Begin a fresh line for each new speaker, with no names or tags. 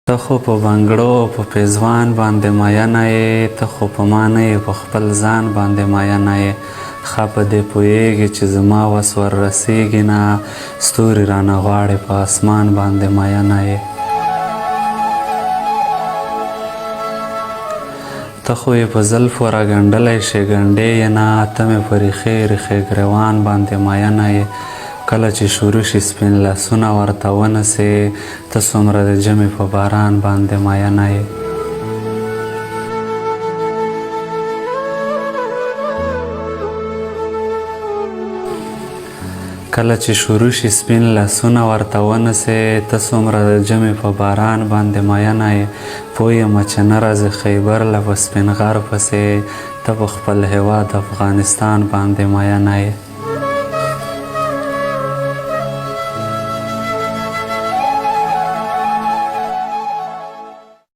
ته خو په بنګړو په پېزوان باندې مینه یې، ته خو په ما نه یې په خپل ځان باندې مینه یې. ښه په دې پوهېږې چې زما وس وررسېږي نه، ستوري رانه غواړې په اسمان باندې مینه یې. ته خو یې په زلفو راګنډلی شیګنډې یې نه، ته مې په ریښې ریښې ګریوان باندې مینه یې. کله چې شروع شي سپین لاسونه ورته ونسې، ته څومره د ژمي په باران باندې مینه یې. کله چې شروع شي سپین لاسونه ورته ونسې، ته څومره د ژمي په باران باندې مینه یې. پوه یمه چې نه راځې خیبر له په سپین غر پسې، ته په خپل هېواد افغانستان باندې مینه یې.